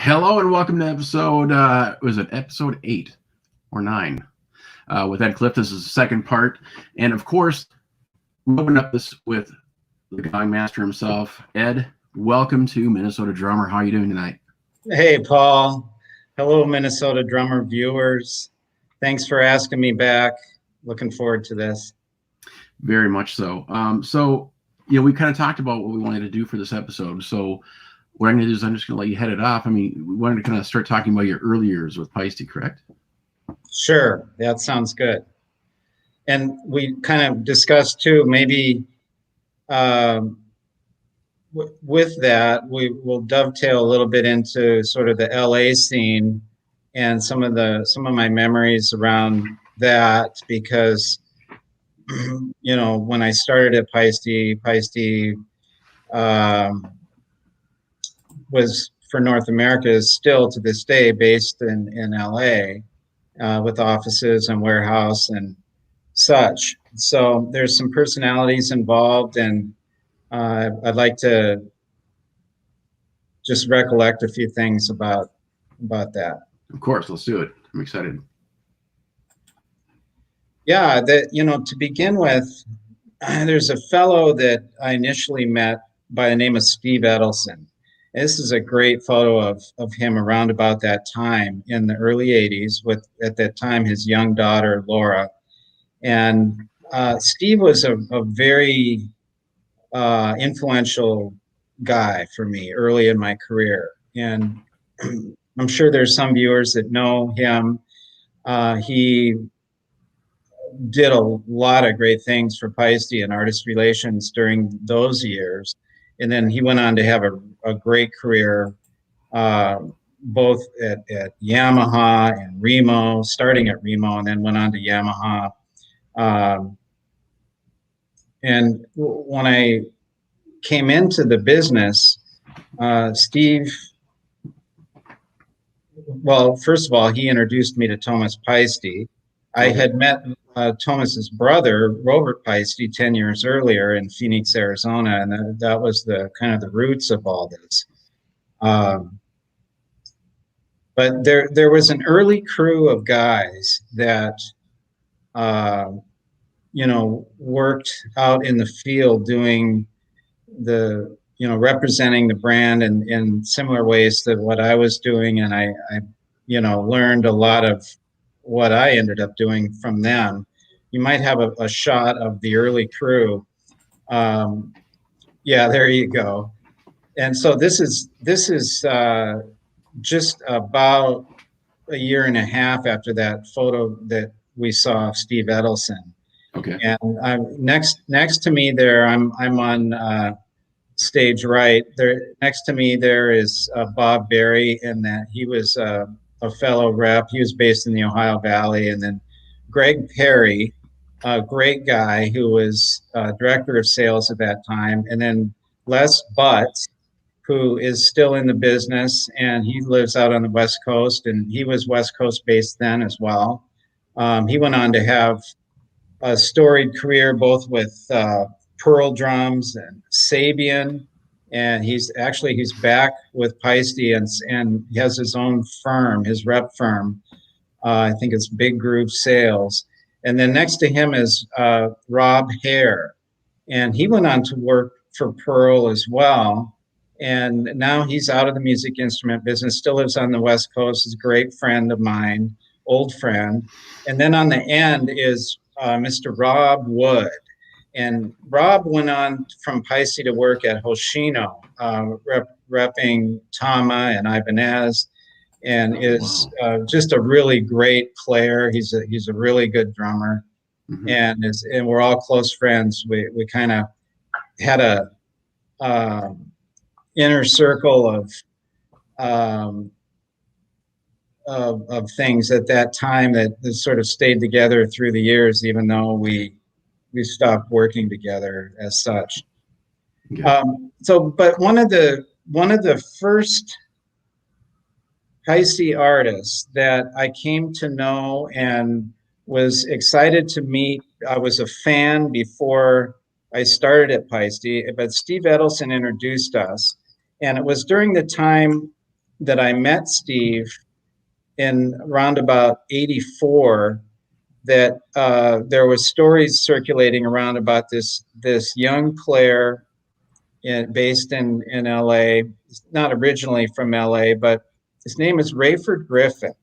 Hello and welcome to episode, was it episode 8 or 9 with Ed Clift. This is the second part. And of course, we open up this with the gong master himself. Ed, welcome to Minnesota Drummer. How are you doing tonight? Hey, Paul. Hello, Minnesota Drummer viewers. Thanks for asking me back. Looking forward to this. Very much so. We kind of talked about what we wanted to do for this episode. So what I'm going to do is I'm just going to let you head it off. I mean, we wanted to kind of start talking about your early years with Paiste, correct? Sure, that sounds good. And we kind of discussed too, maybe with that, we will dovetail a little bit into sort of the LA scene and some of my memories around that, because when I started at Paiste was for North America is still to this day based in LA with offices and warehouse and such. So there's some personalities involved, and I'd like to just recollect a few things about that. Of course, let's do it. I'm excited. Yeah, to begin with, there's a fellow that I initially met by the name of Steve Edelson. This is a great photo of him around about that time in the early 80s with, at that time, his young daughter, Laura. And Steve was a very influential guy for me early in my career. And I'm sure there's some viewers that know him. He did a lot of great things for Paiste and artist relations during those years. And then he went on to have a great career, both at Yamaha and Remo, starting at Remo and then went on to Yamaha. And when I came into the business, Steve, well, first of all, he introduced me to Thomas Paiste. I had met Thomas's brother, Robert Paiste, 10 years earlier in Phoenix, Arizona, and that was the kind of the roots of all this. But there was an early crew of guys that, worked out in the field doing representing the brand in similar ways to what I was doing, and I learned a lot of what I ended up doing from them. You might have a shot of the early crew. Yeah, there you go. And so this is just about a year and a half after that photo that we saw of Steve Edelson. Okay. And next to me there, I'm on stage right there. Next to me there is Bob Berry, and that he was a fellow rep. He was based in the Ohio Valley. And then Greg Perry, a great guy who was director of sales at that time. And then Les Butts, who is still in the business, and he lives out on the West Coast, and he was West Coast based then as well. He went on to have a storied career both with Pearl drums and Sabian, and he's back with Paiste, and he has his own firm, his rep firm. I think it's Big Groove Sales. And then next to him is Rob Hare, and he went on to work for Pearl as well. And now he's out of the music instrument business, still lives on the West Coast, is a great friend of mine, old friend. And then on the end is Mr. Rob Wood. And Rob went on from Paiste to work at Hoshino, repping Tama and Ibanez, and is just a really great player. He's a really good drummer, mm-hmm. and we're all close friends. We kind of had a inner circle of things at that time that sort of stayed together through the years, even though we stopped working together as such. Yeah. But one of the first Paiste artists that I came to know and was excited to meet, I was a fan before I started at Paiste, but Steve Edelson introduced us, and it was during the time that I met Steve in around about 84, that there was stories circulating around about this young player based in LA, not originally from LA, but his name is Rayford Griffin.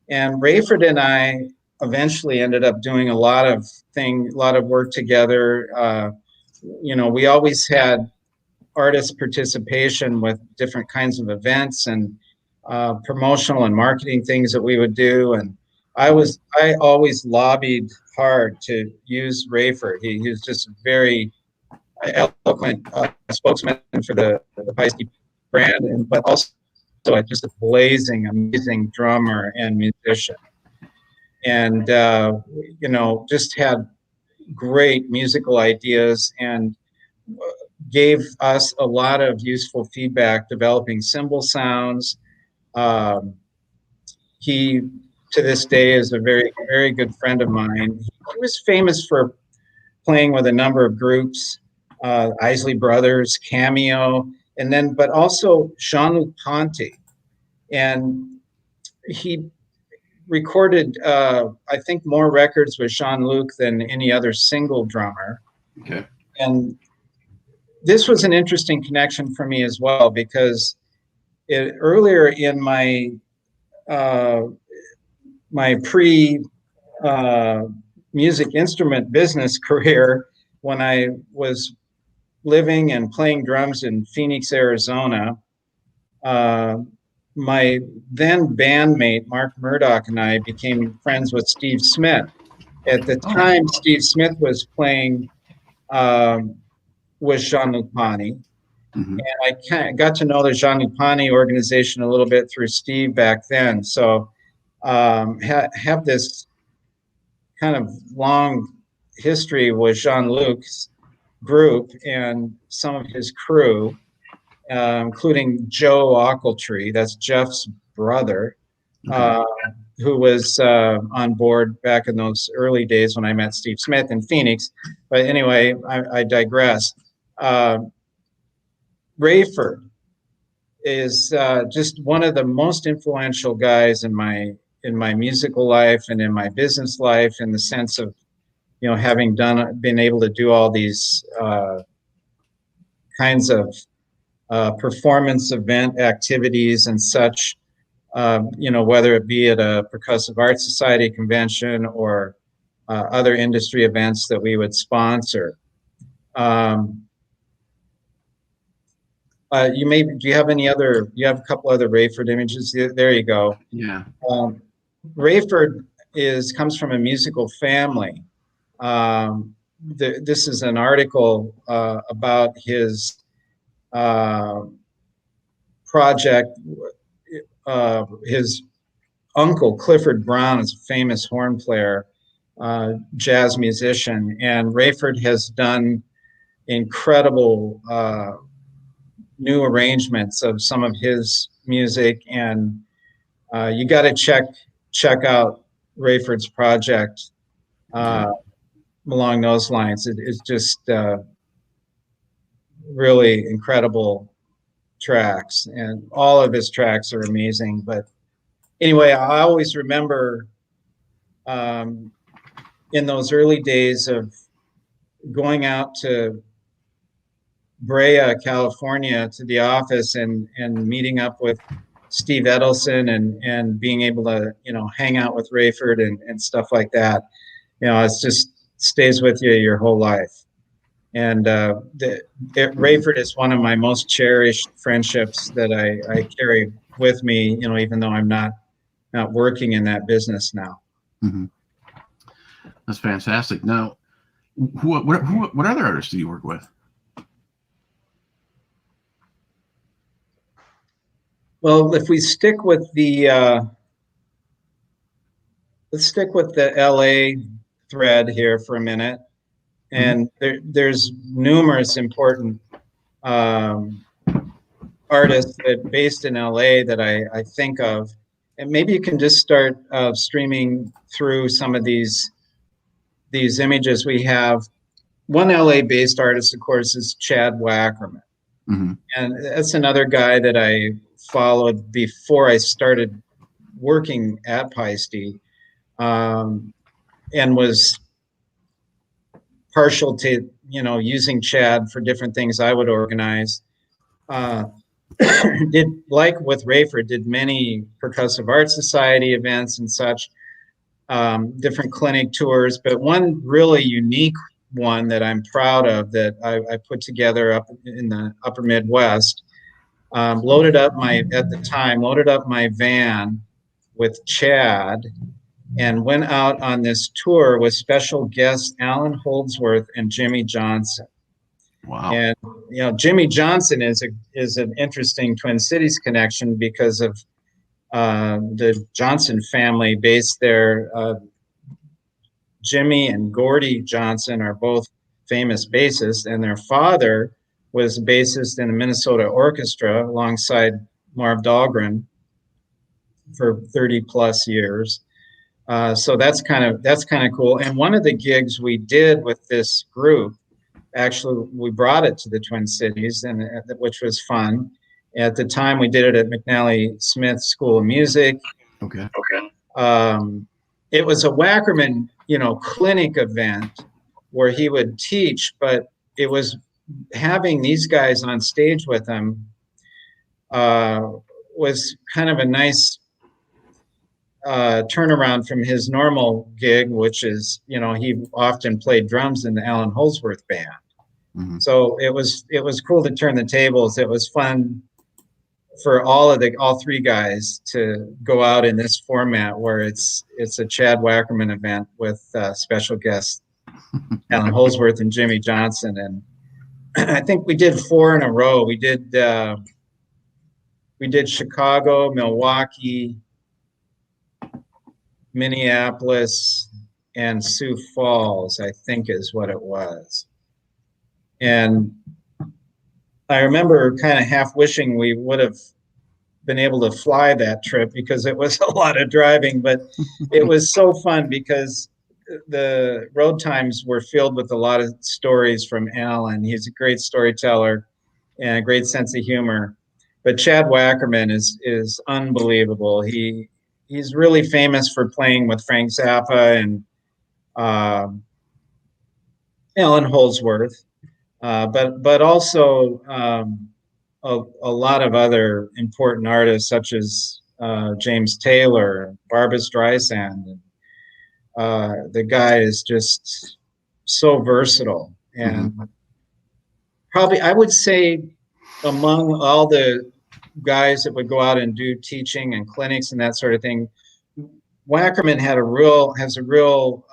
And Rayford and I eventually ended up doing a lot of work together. We always had artist participation with different kinds of events and promotional and marketing things that we would do. And I always lobbied hard to use Rayford. He was just a very eloquent spokesman for the Paiste brand, but also just a blazing, amazing drummer and musician. And, just had great musical ideas and gave us a lot of useful feedback developing cymbal sounds. He, to this day, is a very, very good friend of mine. He was famous for playing with a number of groups, Isley Brothers, Cameo, but also Jean-Luc Ponty. And he recorded, I think, more records with Jean-Luc than any other single drummer. Okay. And this was an interesting connection for me as well, because earlier in my music instrument business career, when I was living and playing drums in Phoenix, Arizona, my then bandmate Mark Murdoch and I became friends with Steve Smith. At the time, Steve Smith was playing with Jean-Luc Ponty. Mm-hmm. And I kind of got to know the Jean-Luc Ponty organization a little bit through Steve back then. So have this kind of long history with Jean-Luc's group and some of his crew, including Joe Ochiltree, that's Jeff's brother, who was on board back in those early days when I met Steve Smith in Phoenix. But anyway, I digress. Rayford is just one of the most influential guys in my musical life and in my business life, in the sense of, having been able to do all these kinds of performance event activities and such, whether it be at a Percussive Arts Society convention or other industry events that we would sponsor. Do you have you have a couple other Rayford images? There you go. Yeah. Rayford comes from a musical family. This is an article about his project. His uncle, Clifford Brown, is a famous horn player, jazz musician, and Rayford has done incredible new arrangements of some of his music, and you got to check out Rayford's project along those lines. It's just really incredible tracks, and all of his tracks are amazing. But anyway, I always remember in those early days of going out to Brea, California, to the office and meeting up with Steve Edelson and being able to, hang out with Rayford and stuff like that. It's just stays with you your whole life. And Rayford is one of my most cherished friendships that I carry with me, even though I'm not working in that business now. Mm-hmm. That's fantastic. Now, what other artists do you work with? Well, if we stick with let's stick with the LA thread here for a minute. And there's numerous important artists based in LA that I think of. And maybe you can just start streaming through some of these images we have. One LA-based artist, of course, is Chad Wackerman. Mm-hmm. And that's another guy that I followed before I started working at Paiste, and was partial to, using Chad for different things I would organize. Did, like with Rayford, did many Percussive Art Society events and such, different clinic tours, but one really unique one that I'm proud of that I put together up in the upper Midwest, loaded up my van with Chad and went out on this tour with special guests Alan Holdsworth and Jimmy Johnson. Wow. And Jimmy Johnson is an interesting Twin Cities connection because of the Johnson family based there. Jimmy and Gordy Johnson are both famous bassists, and their father was a bassist in the Minnesota Orchestra alongside Marv Dahlgren for 30 plus years. So that's kind of cool. And one of the gigs we did with this group, actually, we brought it to the Twin Cities, and which was fun. At the time, we did it at McNally Smith School of Music. Okay. It was a Wackerman, clinic event where he would teach, but it was having these guys on stage with him was kind of a nice turnaround from his normal gig, which is, he often played drums in the Alan Holdsworth band. Mm-hmm. So it was cool to turn the tables. It was fun for all three guys to go out in this format where it's a Chad Wackerman event with special guests Alan Holdsworth and Jimmy Johnson. And I think we did 4 in a row. We did Chicago, Milwaukee, Minneapolis, and Sioux Falls, I think is what it was. And I remember kind of half wishing we would have been able to fly that trip because it was a lot of driving, but it was so fun because the road times were filled with a lot of stories from Alan. He's a great storyteller and a great sense of humor. But Chad Wackerman is unbelievable. He's really famous for playing with Frank Zappa and Alan Holdsworth, but also a lot of other important artists such as James Taylor, Barbra Streisand. The guy is just so versatile, and probably I would say among all the guys that would go out and do teaching and clinics and that sort of thing, Wackerman has a real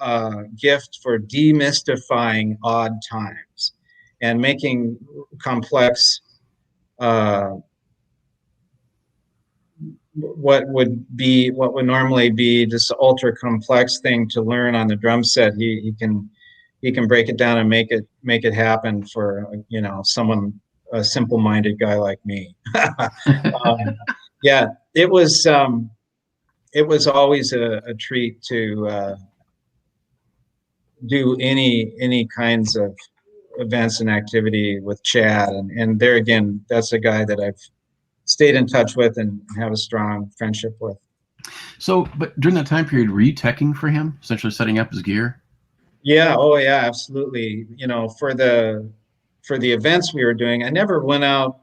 gift for demystifying odd times and making complex what would normally be just an ultra complex thing to learn on the drum set. He can break it down and make it happen for someone, a simple-minded guy like me. Yeah, it was always a treat to do any kinds of events and activity with Chad, and there again, that's a guy that I've stayed in touch with and have a strong friendship with. So, but during that time period, were you teching for him, essentially setting up his gear? Yeah. Oh, yeah. Absolutely. For the events we were doing, I never went out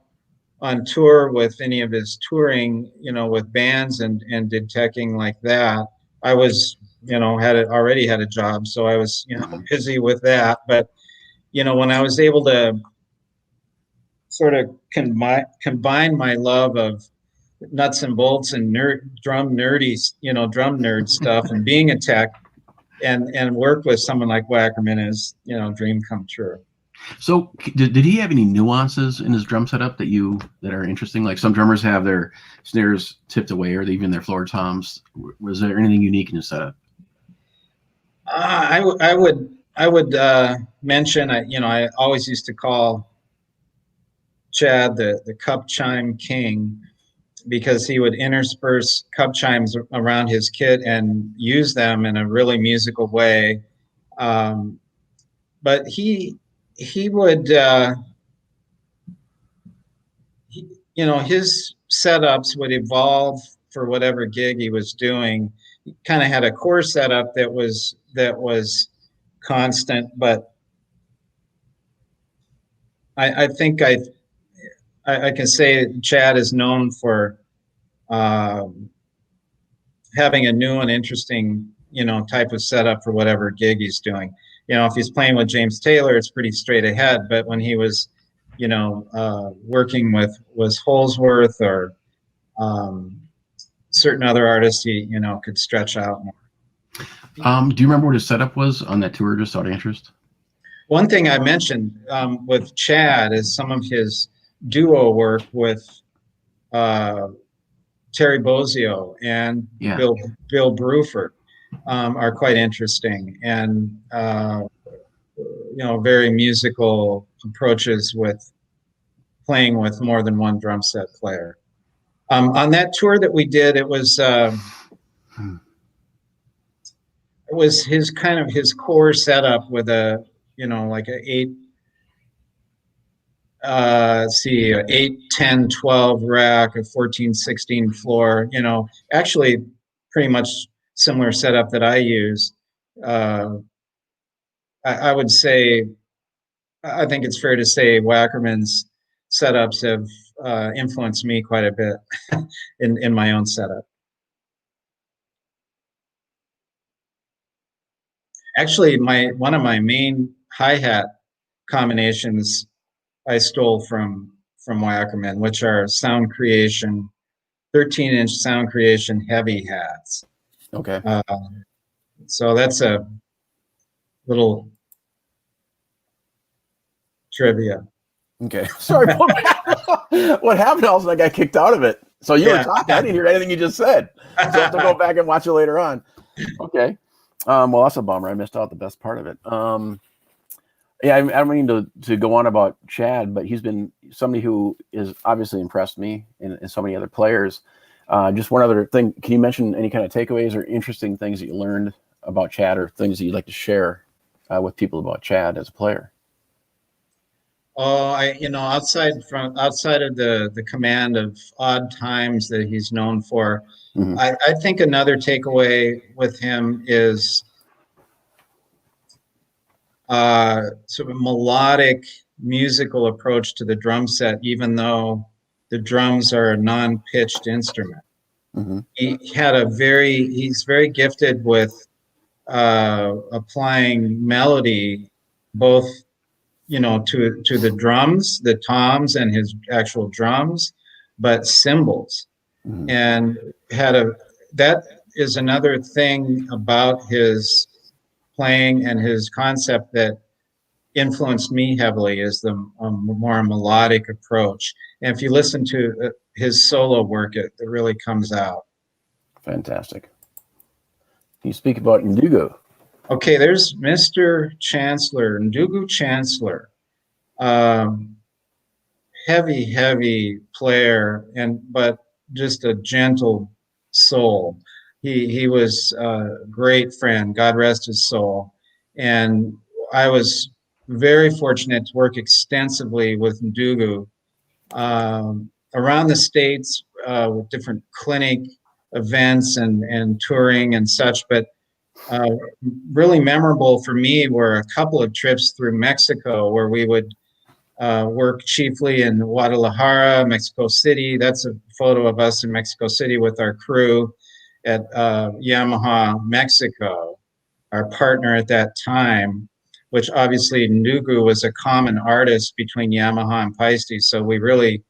on tour with any of his touring, with bands and did teching like that. I was, already had a job, so I was, busy with that. But, when I was able to sort of combine my love of nuts and bolts and drum nerd stuff and being a tech and work with someone like Wackerman is, dream come true. So did he have any nuances in his drum setup that are interesting? Like some drummers have their snares tipped away or even their floor toms. Was there anything unique in his setup? I would mention, I always used to call Chad the cup chime king, because he would intersperse cup chimes around his kit and use them in a really musical way. But he would, his setups would evolve for whatever gig he was doing. He kind of had a core setup that was constant, but I think I can say Chad is known for having a new and interesting, type of setup for whatever gig he's doing. If he's playing with James Taylor, it's pretty straight ahead. But when he was, working with Holsworth or certain other artists, he, could stretch out more. Do you remember what his setup was on that tour, just out of interest? One thing I mentioned with Chad is some of his duo work with Terry Bozzio and Bill Bruford are quite interesting, and very musical approaches with playing with more than one drum set player. On that tour that we did, it was his core setup with a like a 8, 10, 12 rack, a 14, 16 floor, actually pretty much similar setup that I use. I would say, I think it's fair to say Wackerman's setups have influenced me quite a bit in my own setup. Actually, one of my main hi-hat combinations I stole from Wackerman, which are Sound Creation, 13-inch Sound Creation heavy hats. Okay. So that's a little trivia. Okay. Sorry. What happened? I was like, I got kicked out of it. So you were talking. I didn't hear anything you just said. So I have to go back and watch it later on. Okay. Well, that's a bummer. I missed out the best part of it. Yeah, I don't mean to go on about Chad, but he's been somebody who is obviously impressed me and so many other players. Just one other thing. Can you mention any kind of takeaways or interesting things that you learned about Chad, or things that you'd like to share with people about Chad as a player? Oh, outside of the command of odd times that he's known for, Mm-hmm. I think another takeaway with him is sort of melodic musical approach to the drum set, even though the drums are a non-pitched instrument. Mm-hmm. He's very gifted with applying melody, both to the drums, the toms, and his actual drums, but cymbals. Mm-hmm. And that is another thing about his playing and his concept that influenced me heavily, is the more melodic approach. And if you listen to his solo work, it really comes out. Fantastic. Can you speak about Ndugu? Okay, there's Mr. Chancellor, Ndugu Chancellor. Heavy player, but just a gentle soul. He was a great friend, God rest his soul. And I was very fortunate to work extensively with Ndugu around the States with different clinic events and touring and such. But really memorable for me were a couple of trips through Mexico, where we would work chiefly in Guadalajara, Mexico City. That's a photo of us in Mexico City with our crew at Yamaha Mexico, our partner at that time, which obviously Ndugu was a common artist between Yamaha and Paiste. So we really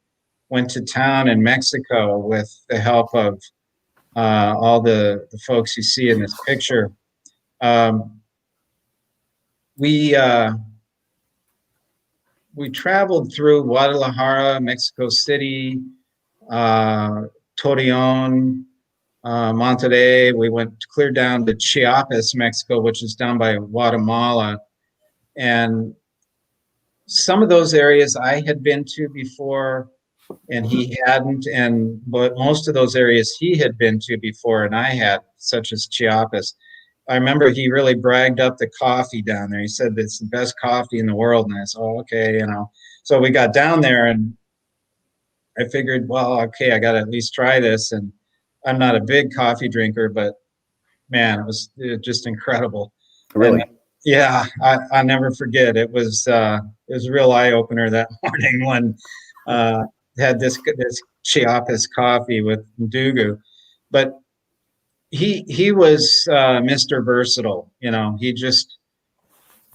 went to town in Mexico with the help of all the folks you see in this picture. We traveled through Guadalajara, Mexico City, Torreon, Monterrey. We went clear down to Chiapas, Mexico, which is down by Guatemala. And some of those areas I had been to before and he hadn't, but most of those areas he had been to before and I had, such as Chiapas. I remember he really bragged up the coffee down there. He said it's the best coffee in the world, and I said, "Oh, okay, So we got down there, and I figured, well, okay, I got to at least try this. And I'm not a big coffee drinker, but man, it was just incredible. Really? And, yeah, I never forget. It was a real eye opener that morning when had this Chiapas coffee with Ndugu, but he was Mr. Versatile. You know, he just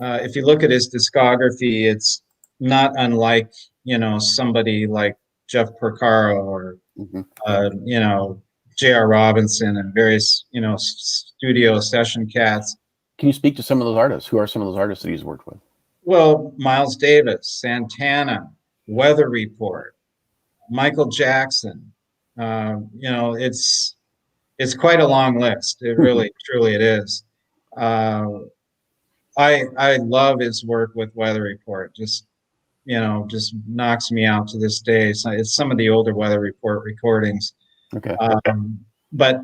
if you look at his discography, it's not unlike, you know, somebody like Jeff Porcaro or you know, J.R. Robinson and various, you know, studio session cats. Can you speak to some of those artists? Who are some of those artists that he's worked with? Well, Miles Davis, Santana, Weather Report, Michael Jackson. You know, it's quite a long list. It really, truly, it is. I love his work with Weather Report. Just, you know, just knocks me out to this day. So it's some of the older Weather Report recordings. Okay. But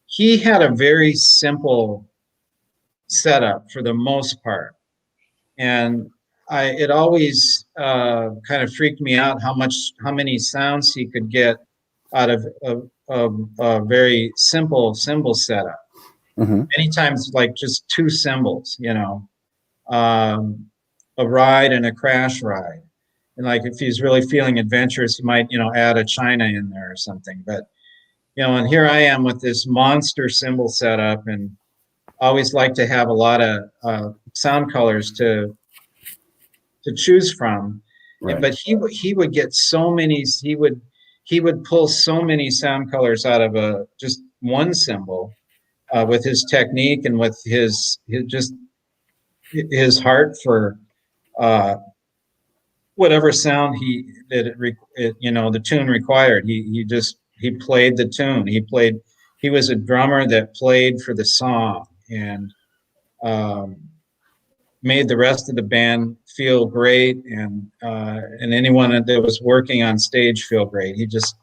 he had a very simple setup for the most part, and it always kind of freaked me out how many sounds he could get out of a very simple cymbal setup. Many times, like just two cymbals, you know, a ride and a crash ride. And like if he's really feeling adventurous, he might, you know, add a china in there or something. But, you know, and here I am with this monster cymbal setup, and always like to have a lot of sound colors to choose from. Right. But he would get so many. He would pull so many sound colors out of just one cymbal. With his technique and with his heart for whatever sound you know, the tune required. He played the tune. He was a drummer that played for the song and made the rest of the band feel great, and anyone that was working on stage feel great. He just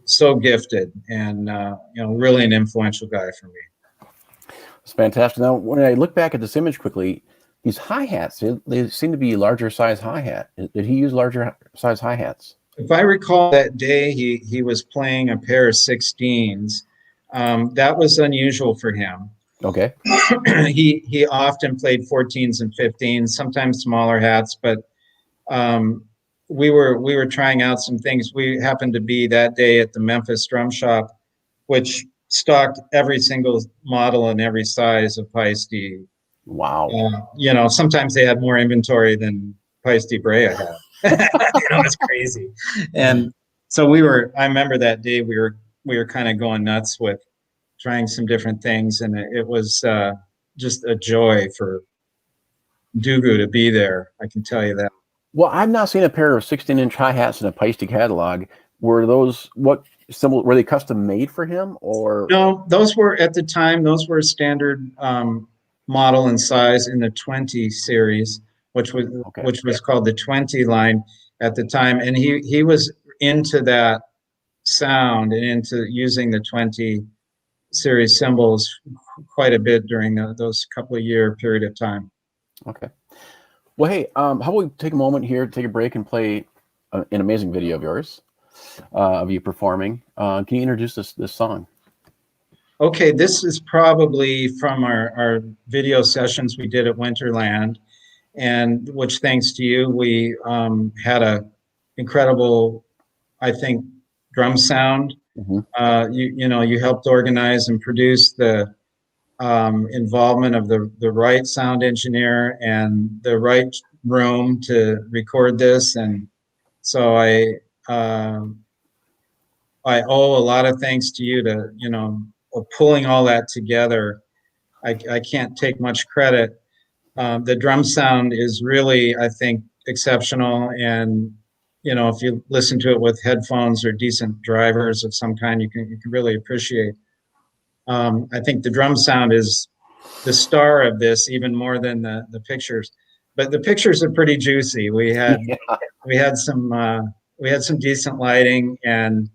so gifted, and you know, really an influential guy for me. It's fantastic. Now, when I look back at this image quickly, these hi-hats, they seem to be larger size hi-hat. Did he use larger size hi-hats? If I recall, that day he was playing a pair of 16s. That was unusual for him. Okay. He often played 14s and 15s, sometimes smaller hats, but we were trying out some things. We happened to be that day at the Memphis Drum Shop, which stocked every single model and every size of Paiste. Wow. You know, sometimes they had more inventory than Paiste Brea had. You know, it's crazy. And so I remember that day we were kind of going nuts with trying some different things, and it was just a joy for Ndugu to be there. I can tell you that. Well, I've not seen a pair of 16-inch hi-hats in a Paiste catalog. Were they custom made for him, or? No, those were at the time. Those were standard model and size in the 20 series, which was called the 20 line at the time. And he was into that sound and into using the 20 series cymbals quite a bit during those couple of year period of time. Okay. Well, hey, how about we take a moment here, take a break, and play an amazing video of yours, of you performing. Can you introduce this song? Okay, this is probably from our video sessions we did at Winterland, and which, thanks to you, we had a incredible, I think, drum sound. You know, you helped organize and produce the involvement of the right sound engineer and the right room to record this, and so I owe a lot of thanks to you to, you know, pulling all that together. I can't take much credit. The drum sound is really, I think, exceptional, and you know, if you listen to it with headphones or decent drivers of some kind, you can really appreciate. I think the drum sound is the star of this, even more than the pictures. But the pictures are pretty juicy. We had some decent lighting and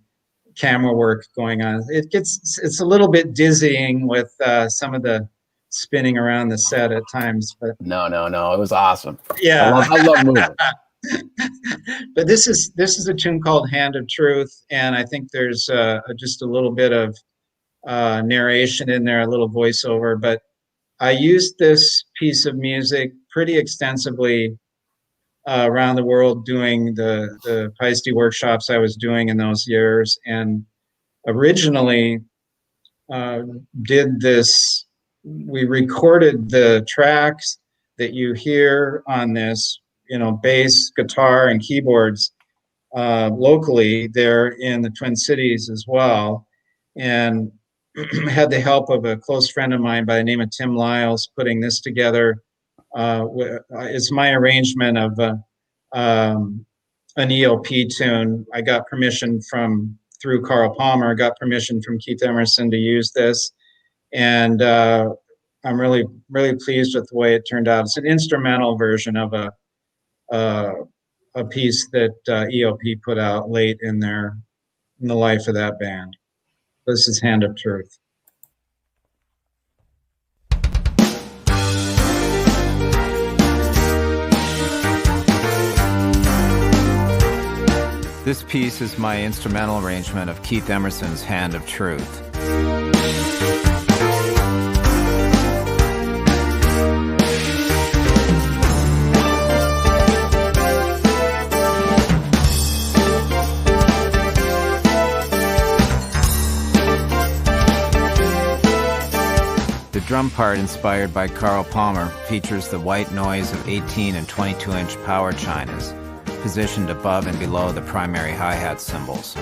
camera work going on. It's a little bit dizzying with some of the spinning around the set at times, but no, it was awesome. Yeah, I love moving. But this is a tune called Hand of Truth, and I think there's just a little bit of narration in there, a little voiceover. But I used this piece of music pretty extensively around the world doing the Paiste workshops I was doing in those years, and originally did this. We recorded the tracks that you hear on this, bass, guitar, and keyboards locally there in the Twin Cities as well, and had the help of a close friend of mine by the name of Tim Lyles putting this together. It's my arrangement of an ELP tune. I got permission through Carl Palmer, got permission from Keith Emerson to use this, and I'm really, really pleased with the way it turned out. It's an instrumental version of a piece that ELP put out late in the life of that band. This is Hand of Truth. This piece is my instrumental arrangement of Keith Emerson's Hand of Truth. The drum part, inspired by Carl Palmer, features the white noise of 18 and 22-inch power chinas, positioned above and below the primary hi-hat cymbals.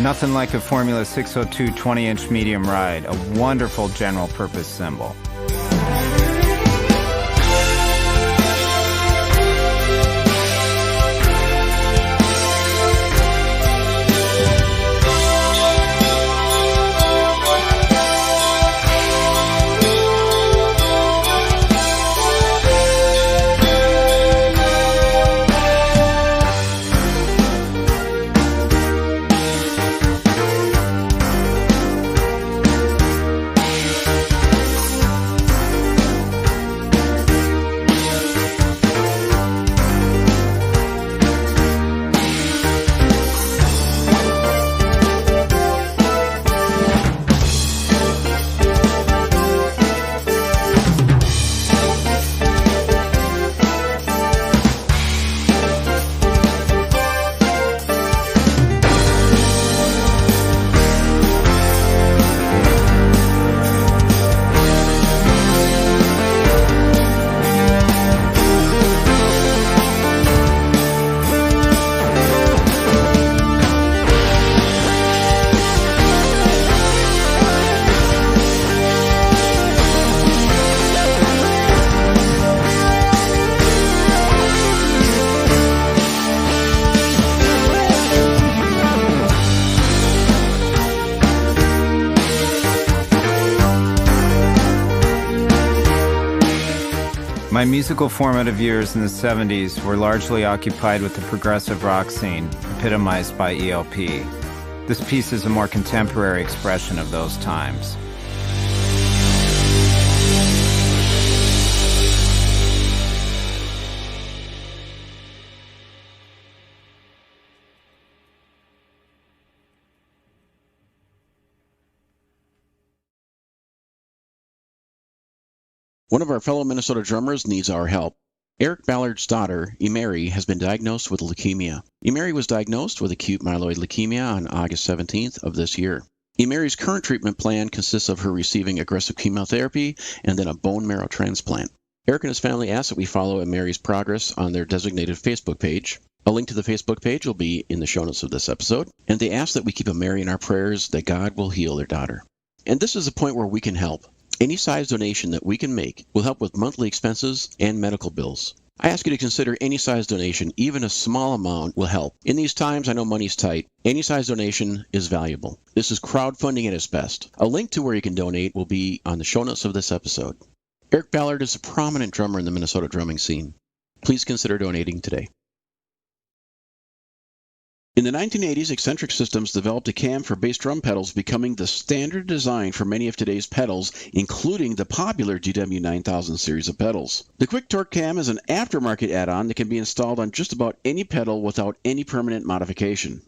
Nothing like a Formula 602 20-inch medium ride, a wonderful general purpose cymbal. My musical formative years in the 70s were largely occupied with the progressive rock scene, epitomized by ELP. This piece is a more contemporary expression of those times. One of our fellow Minnesota drummers needs our help. Eric Ballard's daughter, Emery, has been diagnosed with leukemia. Emery was diagnosed with acute myeloid leukemia on August 17th of this year. Emery's current treatment plan consists of her receiving aggressive chemotherapy and then a bone marrow transplant. Eric and his family ask that we follow Emery's progress on their designated Facebook page. A link to the Facebook page will be in the show notes of this episode, and they ask that we keep Emery in our prayers that God will heal their daughter. And this is a point where we can help. Any size donation that we can make will help with monthly expenses and medical bills. I ask you to consider any size donation, even a small amount will help. In these times, I know money's tight. Any size donation is valuable. This is crowdfunding at its best. A link to where you can donate will be on the show notes of this episode. Eric Ballard is a prominent drummer in the Minnesota drumming scene. Please consider donating today. In the 1980s, Eccentric Systems developed a cam for bass drum pedals, becoming the standard design for many of today's pedals, including the popular GW9000 series of pedals. The Quick Torque cam is an aftermarket add-on that can be installed on just about any pedal without any permanent modification.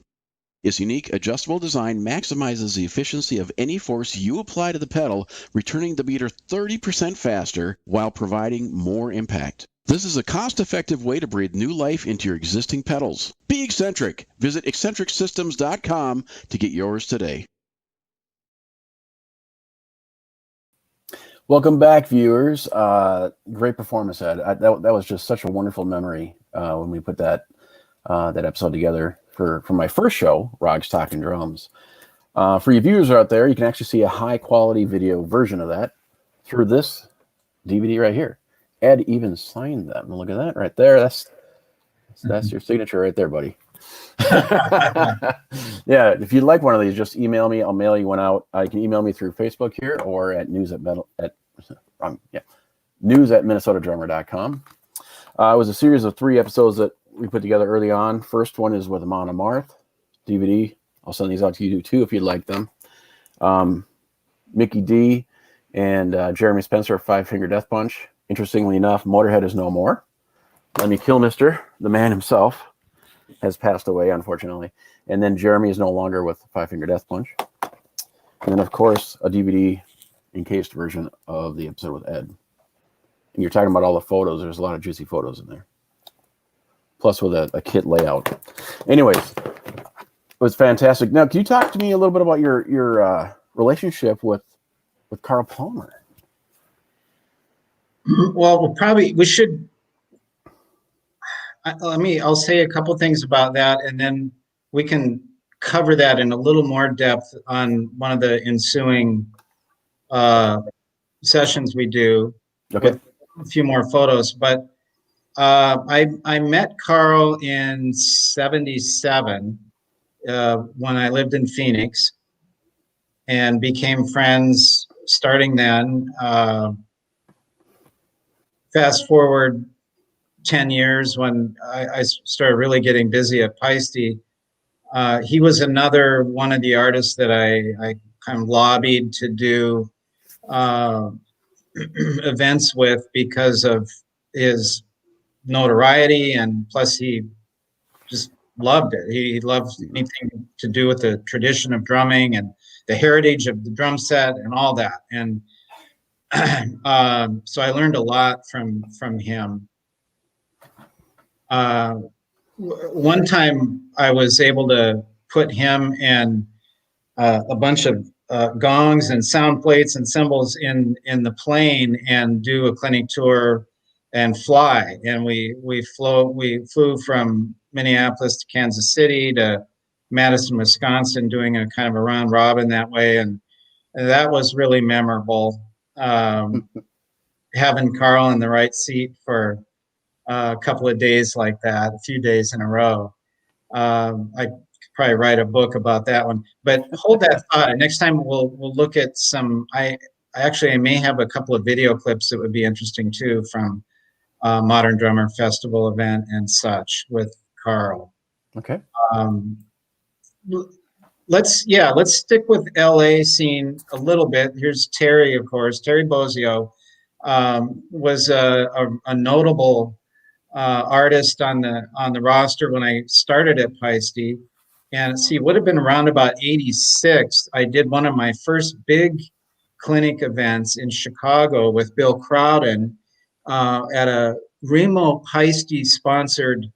Its unique adjustable design maximizes the efficiency of any force you apply to the pedal, returning the beater 30% faster while providing more impact. This is a cost-effective way to breathe new life into your existing pedals. Be eccentric. Visit eccentricsystems.com to get yours today. Welcome back, viewers. Great performance, Ed. That was just such a wonderful memory when we put that episode together for my first show, Rogs Talking Drums. For you viewers out there, you can actually see a high-quality video version of that through this DVD right here. Ed even signed them. Look at that right there. That's your signature right there, buddy. Yeah, if you'd like one of these, just email me. I'll mail you one out. You can email me through Facebook here or at news@minnesotadrummer.com. It was a series of 3 episodes that we put together early on. First one is with Amon Amarth DVD. I'll send these out to you too if you'd like them. Mickey D and Jeremy Spencer, Five Finger Death Punch. Interestingly enough, Motorhead is no more. Lemmy Kilmister, the man himself, has passed away, unfortunately. And then Jeremy is no longer with Five Finger Death Punch. And then, of course, a DVD encased version of the episode with Ed. And you're talking about all the photos. There's a lot of juicy photos in there. Plus with a kit layout. Anyways, it was fantastic. Now, can you talk to me a little bit about your relationship with Carl Palmer? Well, we should. I'll say a couple things about that, and then we can cover that in a little more depth on one of the ensuing sessions we do. Okay. With a few more photos. But I met Carl in '77 when I lived in Phoenix, and became friends starting then. Fast forward 10 years when I started really getting busy at Paiste. He was another one of the artists that I kind of lobbied to do events with because of his notoriety, and plus he just loved it. He loved anything to do with the tradition of drumming and the heritage of the drum set and all that. And so I learned a lot from him. One time I was able to put him and a bunch of gongs and sound plates and cymbals in the plane and do a clinic tour and fly. And we flew from Minneapolis to Kansas City to Madison, Wisconsin, doing a kind of a round robin that way. And that was really memorable. Having Carl in the right seat for a couple of days like that, a few days in a row. I could probably write a book about that one. But hold that thought. Next time we'll look at some. I may have a couple of video clips that would be interesting too from Modern Drummer Festival event and such with Carl. Okay. Let's stick with LA scene a little bit. Here's Terry, of course. Terry Bozzio was a notable artist on the roster when I started at Paiste. And see, it would have been around about '86. I did one of my first big clinic events in Chicago with Bill Crowden at a Remo Paiste sponsored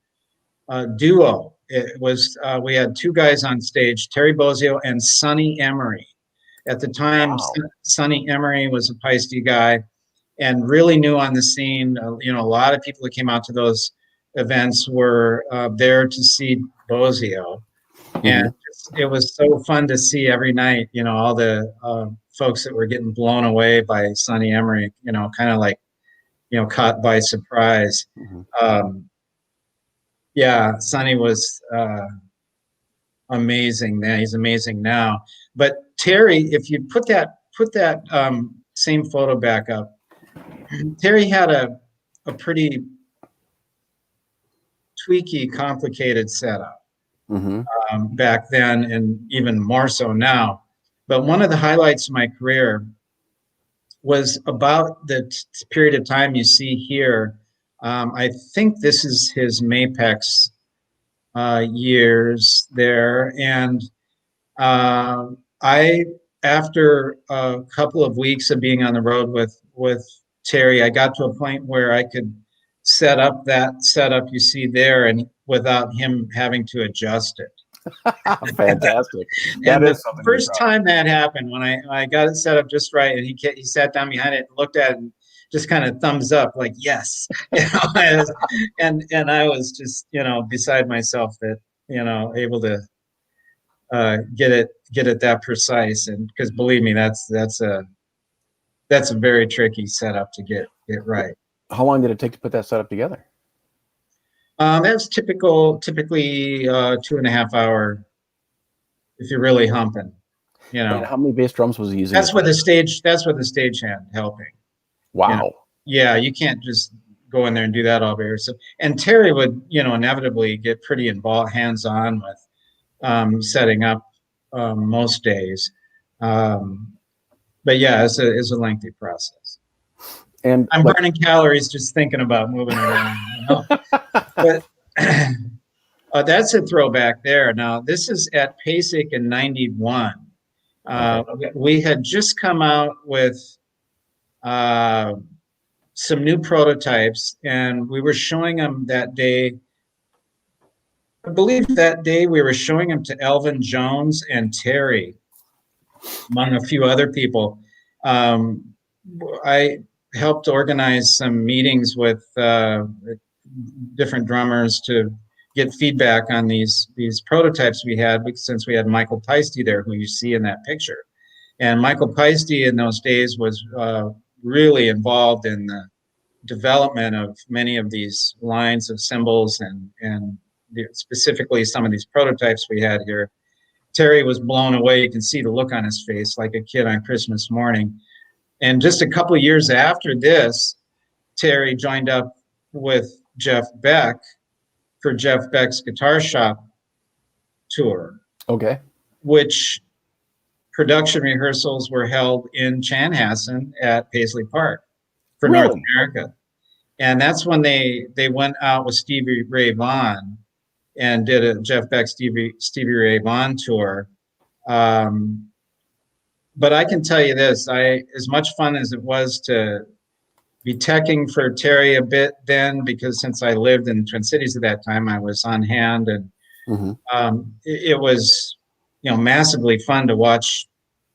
duo. It was we had two guys on stage, Terry Bozzio and Sonny Emery. At the time, Wow. Sonny Emery was a Paiste guy and really new on the scene. You know, a lot of people that came out to those events were there to see Bozzio. And it was so fun to see every night, you know, all the folks that were getting blown away by Sonny Emery, you know, kind of like, you know, caught by surprise. Yeah, Sonny was amazing then. He's amazing now. But Terry, if you put that same photo back up, Terry had a pretty tweaky, complicated setup back then, and even more so now. But one of the highlights of my career was about the period of time you see here. I think this is his Mapex years there. And after a couple of weeks of being on the road with Terry, I got to a point where I could set up that setup you see there and without him having to adjust it. Fantastic. And the first time that happened, when I got it set up just right, and he sat down behind it and looked at it and just kind of thumbs up, like, yes. You know, and I was just, you know, beside myself that, you know, able to get it that precise. And because believe me, that's a very tricky setup to get right. How long did it take to put that setup together? That's typically 2.5 hour if you're really humping, you know. And how many bass drums was he using? That's with the stagehand helping. Wow. You know? Yeah, you can't just go in there and do that all by yourself. And Terry would, you know, inevitably get pretty involved, hands-on with setting up most days. But yeah, it's a lengthy process. And I'm burning calories just thinking about moving around. You know? But that's a throwback there. Now, this is at Paiste in '91. We had just come out with some new prototypes, and we were showing them that day. I believe that day we were showing them to Elvin Jones and Terry, among a few other people. I helped organize some meetings with different drummers to get feedback on these prototypes we had, since we had Michael Paiste there, who you see in that picture. And Michael Paiste in those days was really involved in the development of many of these lines of cymbals and specifically some of these prototypes we had here. Terry was blown away. You can see the look on his face, like a kid on Christmas morning. And just a couple of years after this, Terry joined up with Jeff Beck for Jeff Beck's Guitar Shop tour. Okay. Which production rehearsals were held in Chanhassen at Paisley Park for North America. And that's when they went out with Stevie Ray Vaughan and did a Jeff Beck Stevie Ray Vaughan tour. But I can tell you this, as much fun as it was to be teching for Terry a bit then, because since I lived in the Twin Cities at that time, I was on hand, and it was, you know, massively fun to watch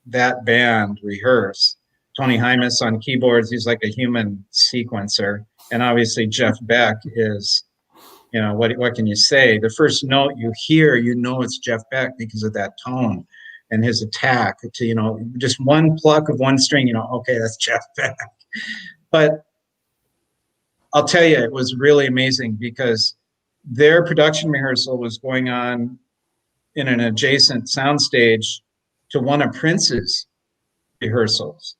that band rehearse. Tony Hymas on keyboards, he's like a human sequencer. And obviously Jeff Beck is, you know, what can you say? The first note you hear, you know it's Jeff Beck because of that tone and his attack to, you know, just one pluck of one string, you know, okay, that's Jeff Beck. But I'll tell you, it was really amazing because their production rehearsal was going on in an adjacent soundstage to one of Prince's rehearsals.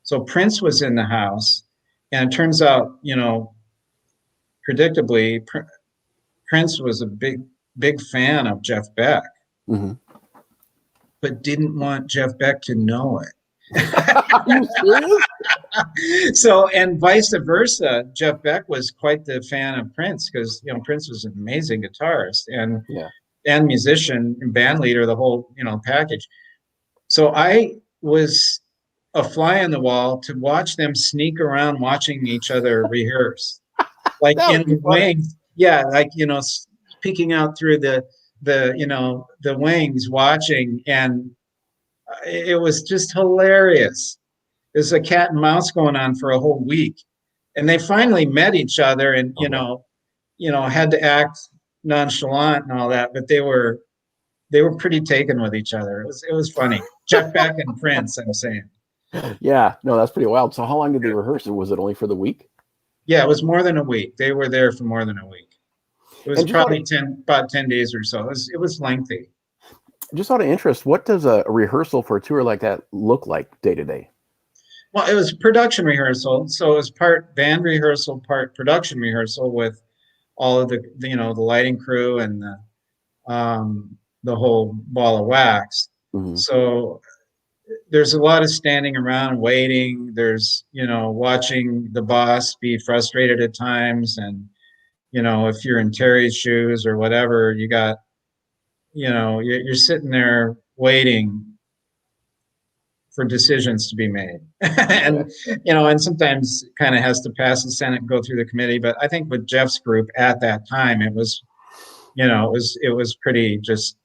So Prince was in the house, and it turns out, you know, predictably, Prince was a big fan of Jeff Beck, but didn't want Jeff Beck to know it. Are you serious? So, and vice versa, Jeff Beck was quite the fan of Prince because, you know, Prince was an amazing guitarist and musician and band leader, the whole, you know, package. So I was a fly on the wall to watch them sneak around watching each other rehearse, like That in would be the funny. wings. Yeah, like, peeking out through the the wings, watching, and it was just hilarious. There's a cat and mouse going on for a whole week, and they finally met each other, and had to act nonchalant and all that, but they were pretty taken with each other. It was funny. Jeff Beck and Prince, I'm saying. Yeah, no, that's pretty wild. So how long did they rehearse? Was it only for the week? Yeah, it was more than a week. They were there for more than a week. It was And just probably about 10 days or so. It was lengthy. Just out of interest, what does a rehearsal for a tour like that look like day to day? Well, it was production rehearsal, so it was part band rehearsal, part production rehearsal with all of the lighting crew and the whole ball of wax. Mhm. So there's a lot of standing around waiting. There's watching the boss be frustrated at times, and if you're in Terry's shoes or whatever, you're sitting there waiting for decisions to be made. and sometimes kind of has to pass the Senate and go through the committee. But I think with Jeff's group at that time, it was pretty just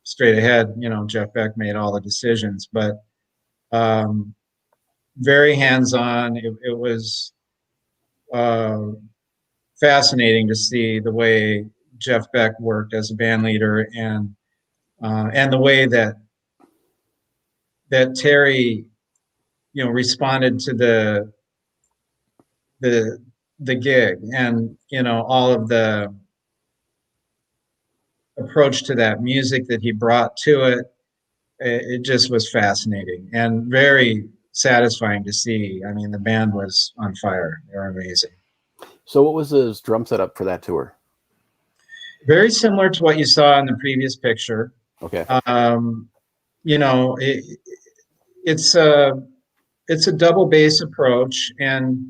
straight ahead. Jeff Beck made all the decisions, but very hands-on. It was fascinating to see the way Jeff Beck worked as a band leader, and the way that Terry, responded to the gig, and all of the approach to that music that he brought to it. It just was fascinating and very satisfying to see. I mean, the band was on fire. They were amazing. So what was his drum setup for that tour? Very similar to what you saw in the previous picture. Okay. It's a double bass approach, and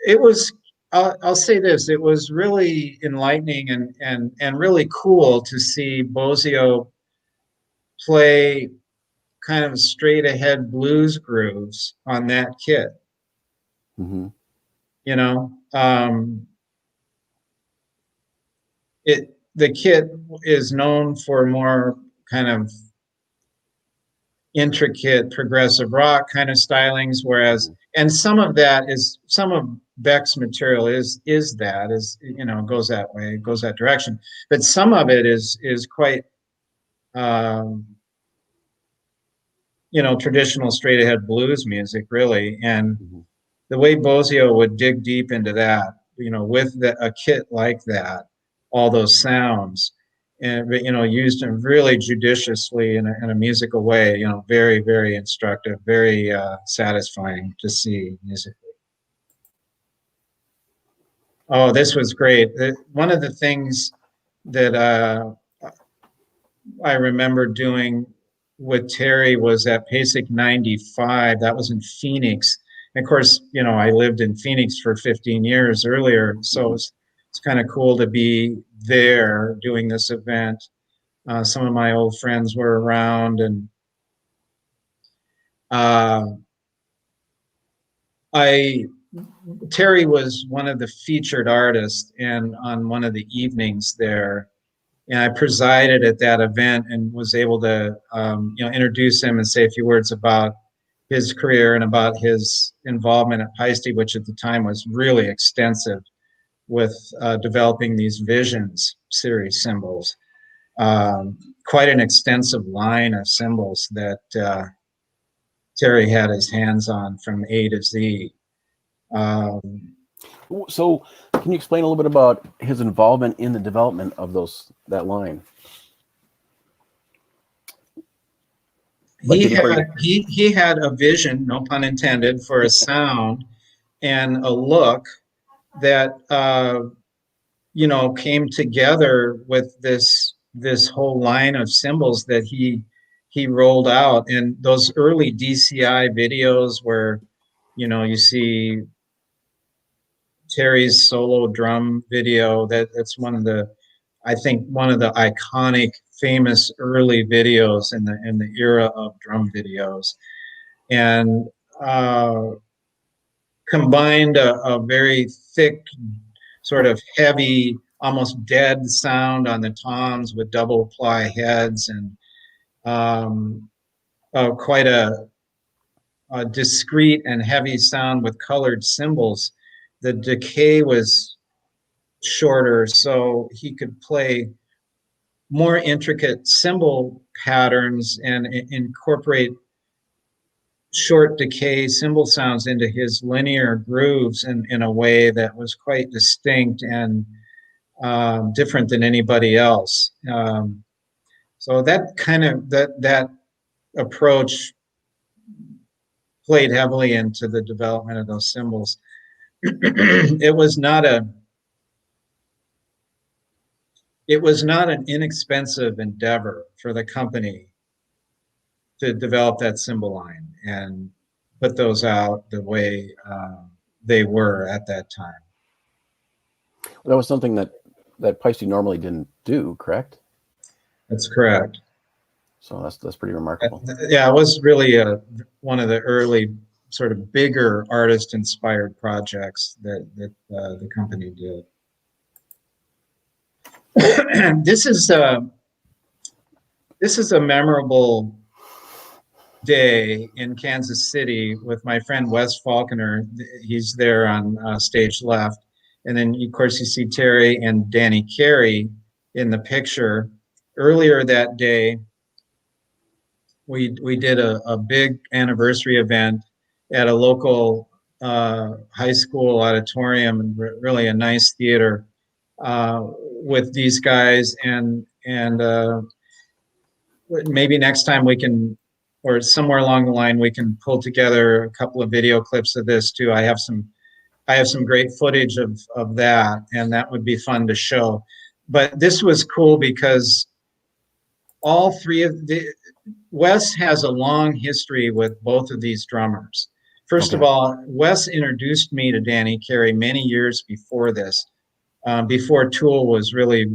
it was, I'll say this, it was really enlightening and really cool to see Bozio play kind of straight ahead blues grooves on that kit. Mm-hmm. The kit is known for more kind of intricate progressive rock kind of stylings, whereas, and some of Beck's material is goes that way, goes that direction, but some of it is quite traditional straight ahead blues music, really. And the way Bozio would dig deep into that, with a kit like that, all those sounds, and used them really judiciously in a musical way. Very, very instructive, very satisfying to see musically. Oh, this was great. One of the things that I remember doing with Terry was at Paiste 95. That was in Phoenix. And of course, I lived in Phoenix for 15 years earlier, so it's kind of cool to be there doing this event. Some of my old friends were around, and Terry was one of the featured artists, and on one of the evenings there, and I presided at that event and was able to introduce him and say a few words about his career and about his involvement at Paiste, which at the time was really extensive, with developing these Visions series cymbals. Quite an extensive line of cymbals that Terry had his hands on from A to Z. So can you explain a little bit about his involvement in the development of that line? He had a vision, no pun intended, for a sound and a look that came together with this whole line of cymbals that he rolled out. And those early DCI videos where you see Terry's solo drum video, that's I think one of the iconic, famous early videos in the era of drum videos. and combined a very thick, sort of heavy, almost dead sound on the toms with double ply heads, and quite a discrete and heavy sound with colored cymbals. The decay was shorter, so he could play more intricate cymbal patterns and incorporate short decay cymbal sounds into his linear grooves in a way that was quite distinct and different than anybody else. So that kind of that approach played heavily into the development of those cymbals. It was not an inexpensive endeavor for the company to develop that cymbal line and put those out the way they were at that time. That was something that Paiste normally didn't do, correct? That's correct. So that's pretty remarkable. Yeah, it was really one of the early sort of bigger artist-inspired projects that the company did. This is a memorable day in Kansas City with my friend Wes Falconer. He's there on stage left. And then, of course, you see Terry and Danny Carey in the picture. Earlier that day, we did a big anniversary event at a local high school auditorium, and really a nice theater with these guys. And maybe next time we can, or somewhere along the line, we can pull together a couple of video clips of this too. I have some great footage of that, and that would be fun to show. But this was cool because all three of Wes has a long history with both of these drummers. First of all, Wes introduced me to Danny Carey many years before this, before Tool was really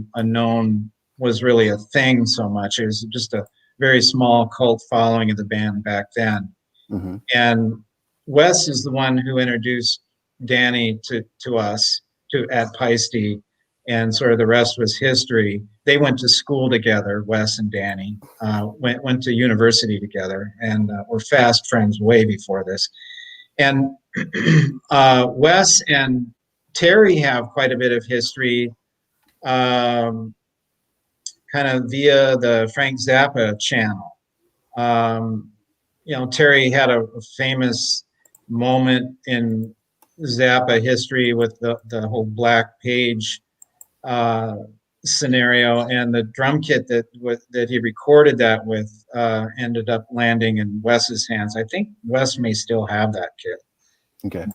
a thing so much. It was just a very small cult following of the band back then. Mm-hmm. And Wes is the one who introduced Danny to us at Paiste, and sort of the rest was history. They went to school together, Wes and Danny, went to university together, and were fast friends way before this. And Wes and Terry have quite a bit of history, kind of via the Frank Zappa channel. Terry had a famous moment in Zappa history with the whole Black Page scenario, and the drum kit that he recorded that with ended up landing in Wes's hands. I think Wes may still have that kit. Okay.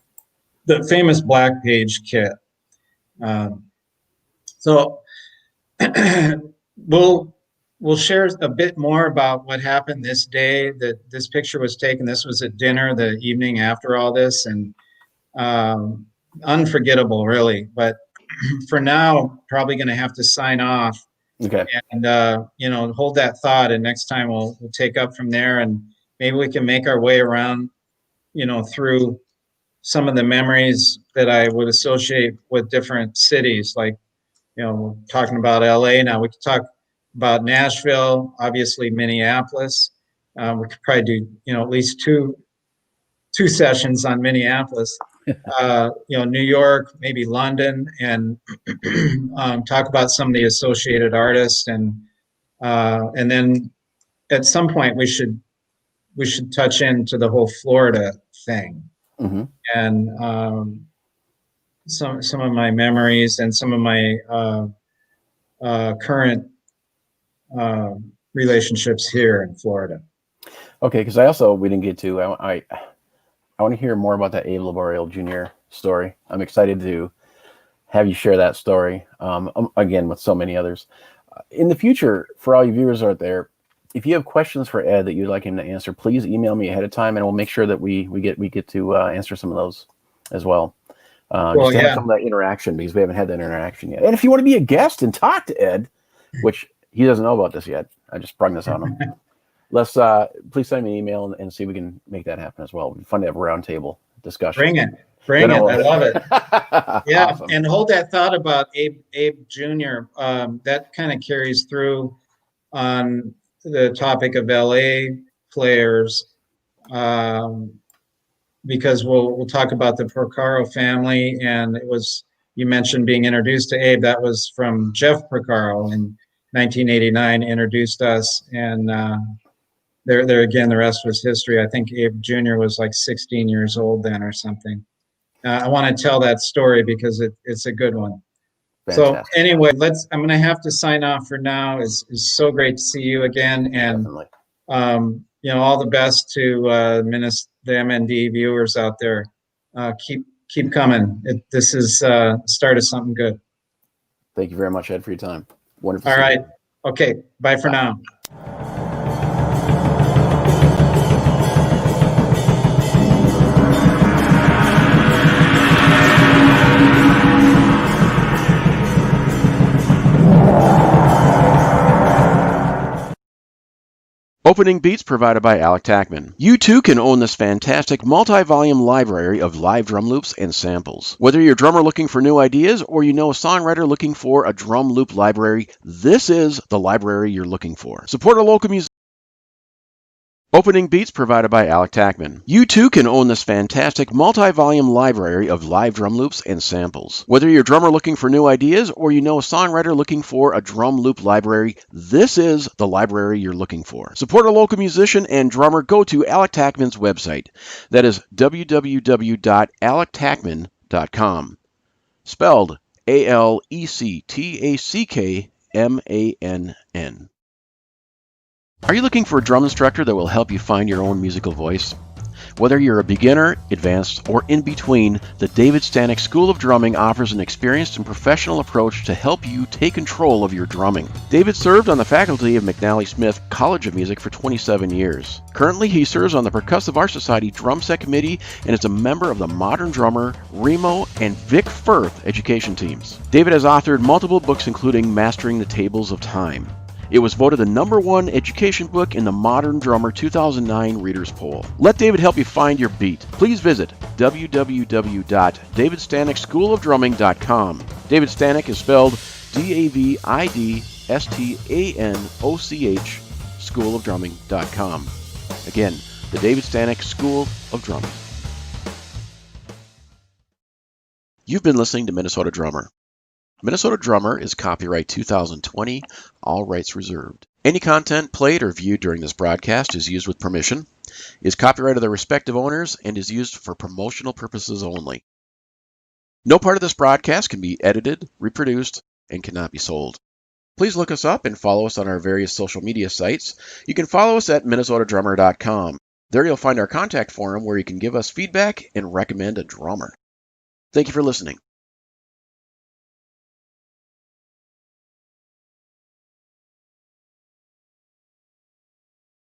The famous Black Page kit. So we'll share a bit more about what happened this day that this picture was taken. This was at dinner the evening after all this, and unforgettable, really. But for now, probably going to have to sign off. Okay. And hold that thought, and next time we'll take up from there, and maybe we can make our way around, through some of the memories that I would associate with different cities. Like, we're talking about LA now. We could talk about Nashville, obviously Minneapolis. We could probably do, at least two sessions on Minneapolis. New York, maybe London, and talk about some of the associated artists, and then at some point we should touch into the whole Florida thing. Mm-hmm. And some of my memories and some of my current relationships here in Florida. Okay, because we didn't get to, I want to hear more about that Abe Laboriel Jr. story. I'm excited to have you share that story, again, with so many others. In the future, for all you viewers out there, if you have questions for Ed that you'd like him to answer, please email me ahead of time, and we'll make sure that we get to answer some of those as well. Just to have some of that interaction, because we haven't had that interaction yet. And if you want to be a guest and talk to Ed, which he doesn't know about this yet, I just sprung this on him. let's please send me an email and see if we can make that happen as well. It'd be fun to have a roundtable discussion. Bring it. Bring it. I love it. Yeah. Awesome. And hold that thought about Abe Jr. That kind of carries through on the topic of LA players, because we'll talk about the Porcaro family. And you mentioned being introduced to Abe. That was from Jeff Porcaro in 1989, introduced us. And there again, the rest was history. I think Abe Jr. was like 16 years old then or something. I want to tell that story because it's a good one. Fantastic. So anyway, I'm going to have to sign off for now. It's so great to see you again. And, all the best to the MND viewers out there. Keep coming. This is start of something good. Thank you very much, Ed, for your time. Wonderful. All right. Okay. Bye for now. Opening beats provided by Alec Tackman. You too can own this fantastic multi-volume library of live drum loops and samples. Whether you're a drummer looking for new ideas or you know a songwriter looking for a drum loop library, this is the library you're looking for. Support a local musician. Opening beats provided by Alec Tackman. You too can own this fantastic multi-volume library of live drum loops and samples. Whether you're a drummer looking for new ideas or you know a songwriter looking for a drum loop library, this is the library you're looking for. Support a local musician and drummer. Go to Alec Tackman's website. That is www.alectackman.com. Spelled ALECTACKMANN. Are you looking for a drum instructor that will help you find your own musical voice? Whether you're a beginner, advanced, or in between, the David Stanek School of Drumming offers an experienced and professional approach to help you take control of your drumming. David served on the faculty of McNally Smith College of Music for 27 years. Currently, he serves on the Percussive Art Society Drum Set Committee and is a member of the Modern Drummer, Remo, and Vic Firth education teams. David has authored multiple books including Mastering the Tables of Time. It was voted the #1 education book in the Modern Drummer 2009 Readers Poll. Let David help you find your beat. Please visit www.davidstanekschoolofdrumming.com. David Stanek is spelled DAVIDSTANOCH, schoolofdrumming.com. Again, the David Stanek School of Drumming. You've been listening to Minnesota Drummer. Minnesota Drummer is copyright 2020, all rights reserved. Any content played or viewed during this broadcast is used with permission, is copyright of their respective owners, and is used for promotional purposes only. No part of this broadcast can be edited, reproduced, and cannot be sold. Please look us up and follow us on our various social media sites. You can follow us at minnesotadrummer.com. There you'll find our contact forum where you can give us feedback and recommend a drummer. Thank you for listening.